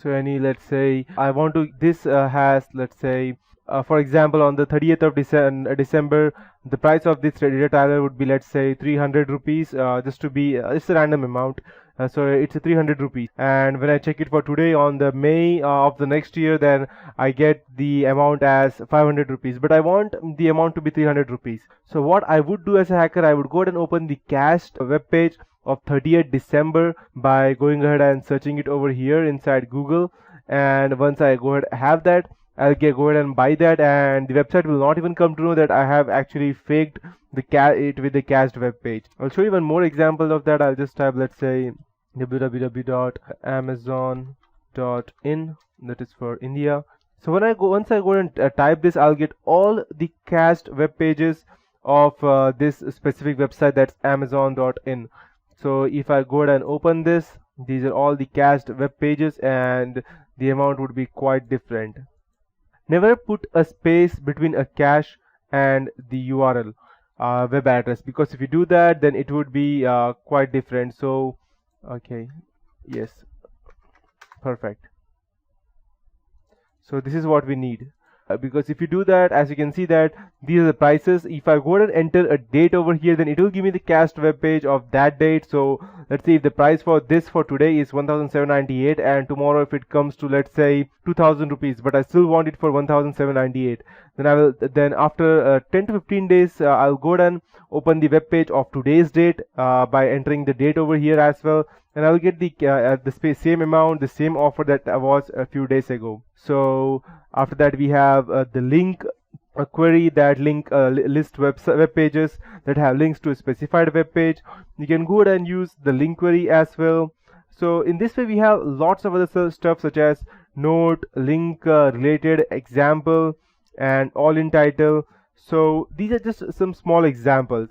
So any, let's say I want to, this has, let's say for example, on the 30th of December, the price of this data tiler would be, let's say, 300 rupees, just to be, it's a random amount. So it's a 300 rupees, and when I check it for today on the May of the next year, then I get the amount as 500 rupees, but I want the amount to be 300 rupees. So what I would do as a hacker, I would go ahead and open the cached web page of 30th December by going ahead and searching it over here inside Google. And once I go ahead have that, I'll go ahead and buy that, and the website will not even come to know that I have actually faked it with the cached web page. I'll show you one more example of that. I'll just type, let's say, www.amazon.in, that is for India. So once I go and type this, I'll get all the cached web pages of this specific website, that's amazon.in. So if I go ahead and open this, these are all the cached web pages, and the amount would be quite different. Never put a space between a cache and the URL web address, because if you do that, then it would be quite different. So okay, yes, perfect. So this is what we need. Because if you do that, as you can see that these are the prices. If I go ahead and enter a date over here, then it will give me the cached web page of that date. So let's say if the price for this for today is 1798, and tomorrow if it comes to, let's say, 2000 rupees, but I still want it for 1798, then I will, then after 10 to 15 days, I'll go ahead and open the web page of today's date by entering the date over here as well, and I will get the same amount, the same offer that was a few days ago. So after that, we have the link a query that list web pages that have links to a specified web page. You can go ahead and use the link query as well. So in this way, we have lots of other stuff such as note, link, related, example, and all in title. So these are just some small examples,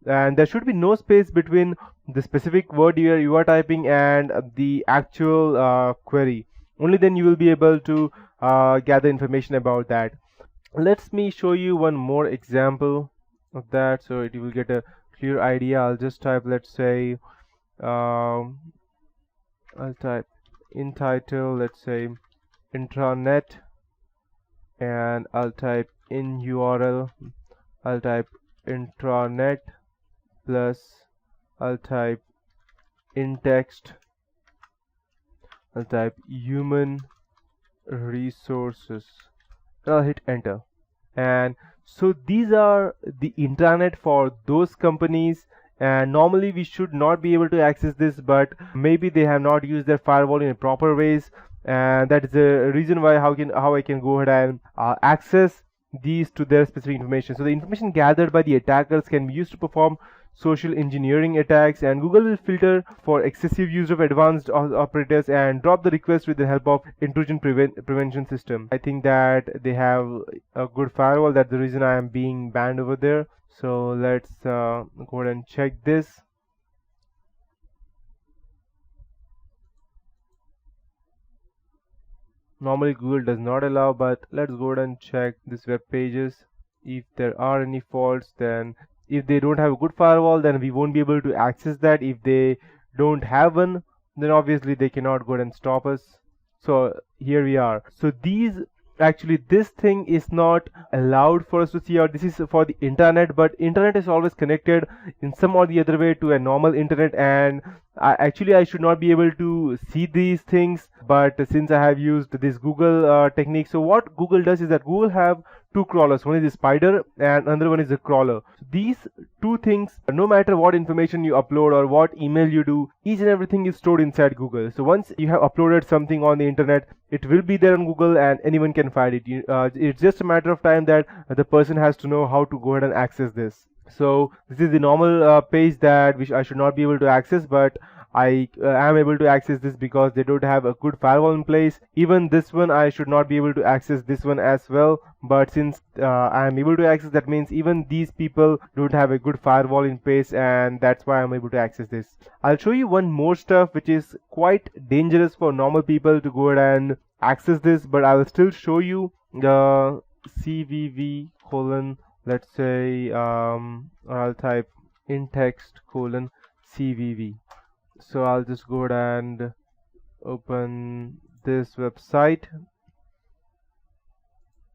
and there should be no space between the specific word you are typing and the actual query. Only then you will be able to gather information about that. Let me show you one more example of that, so you will get a clear idea. I'll just type, let's say, I'll type in title, let's say, intranet, and I'll type in URL, I'll type intranet, plus I'll type in text, I'll type human resources, and I'll hit enter. And so these are the intranet for those companies, and normally we should not be able to access this, but maybe they have not used their firewall in a proper ways, and that is the reason why how I can go ahead and access these to their specific information. So the information gathered by the attackers can be used to perform social engineering attacks, and Google will filter for excessive use of advanced operators and drop the request with the help of intrusion prevention system. I think that they have a good firewall. That's the reason I am being banned over there. So let's go ahead and check this. Normally Google does not allow, but let's go ahead and check this web pages. If there are any faults, then if they don't have a good firewall, then we won't be able to access that. If they don't have one, then obviously they cannot go ahead and stop us. So here we are. So actually this thing is not allowed for us to see, or this is for the internet, but internet is always connected in some or the other way to a normal internet, and I should not be able to see these things, but since I have used this Google technique. So what Google does is that Google have two crawlers. One is a spider and another one is a crawler. So these two things, no matter what information you upload or what email you do, each and everything is stored inside Google. So once you have uploaded something on the internet, it will be there on Google and anyone can find it. It's just a matter of time that the person has to know how to go ahead and access this. So this is the normal page that which I should not be able to access, but I am able to access this because they don't have a good firewall in place. Even this one I should not be able to access this one as well, but since I am able to access, that means even these people don't have a good firewall in place, and that's why I'm able to access this. I'll show you one more stuff which is quite dangerous for normal people to go ahead and access this, but I will still show you the CVV colon, let's say I'll type in text colon CVV. So I'll just go ahead and open this website.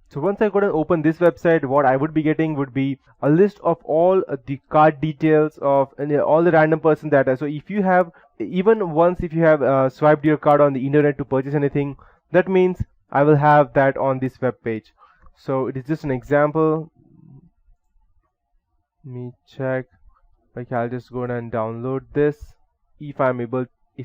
So once I go and open this website, what I would be getting would be a list of all the card details of all the random person data. So if you have, even once if you have swiped your card on the internet to purchase anything, that means I will have that on this web page. So it is just an example. Let me check. Okay, I'll just go and download this. If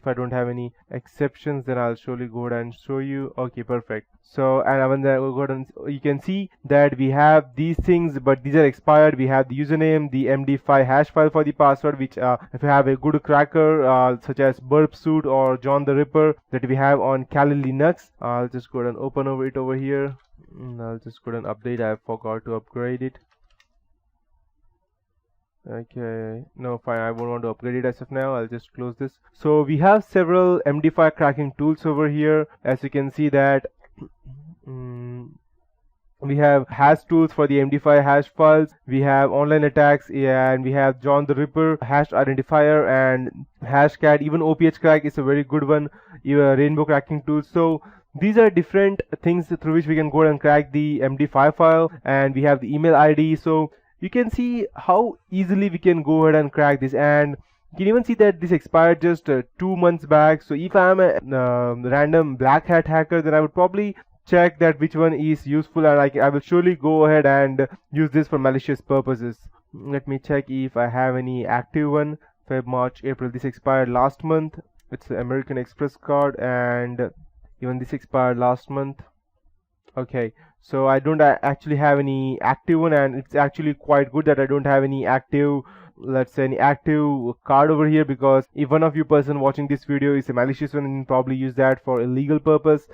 I don't have any exceptions, then I'll surely go ahead and show you. Okay, perfect. So, and when I go and you can see that we have these things, but these are expired. We have the username, the MD5 hash file for the password, which if you have a good cracker such as Burp Suit or John the Ripper that we have on Kali Linux, I'll just go ahead and open it over here. I'll just go ahead and update. I forgot to upgrade it. Okay, no, fine, I won't want to upgrade it as of now. I'll just close this. So we have several MD5 cracking tools over here. As you can see that we have hash tools for the MD5 hash files, we have online attacks, and we have John the Ripper hash identifier and Hashcat. Even OPH crack is a very good one, rainbow cracking tools. So these are different things through which we can go and crack the MD5 file, and we have the email ID. So you can see how easily we can go ahead and crack this, and you can even see that this expired just 2 months back. So if I am a random black hat hacker, then I would probably check that which one is useful, and I will surely go ahead and use this for malicious purposes. Let me check if I have any active one. Feb, March, April. This expired last month. It's the American Express card, and even this expired last month. Okay, so I don't actually have any active one, and it's actually quite good that I don't have any active, let's say, any active card over here, because if one of you person watching this video is a malicious one, and probably use that for illegal purpose.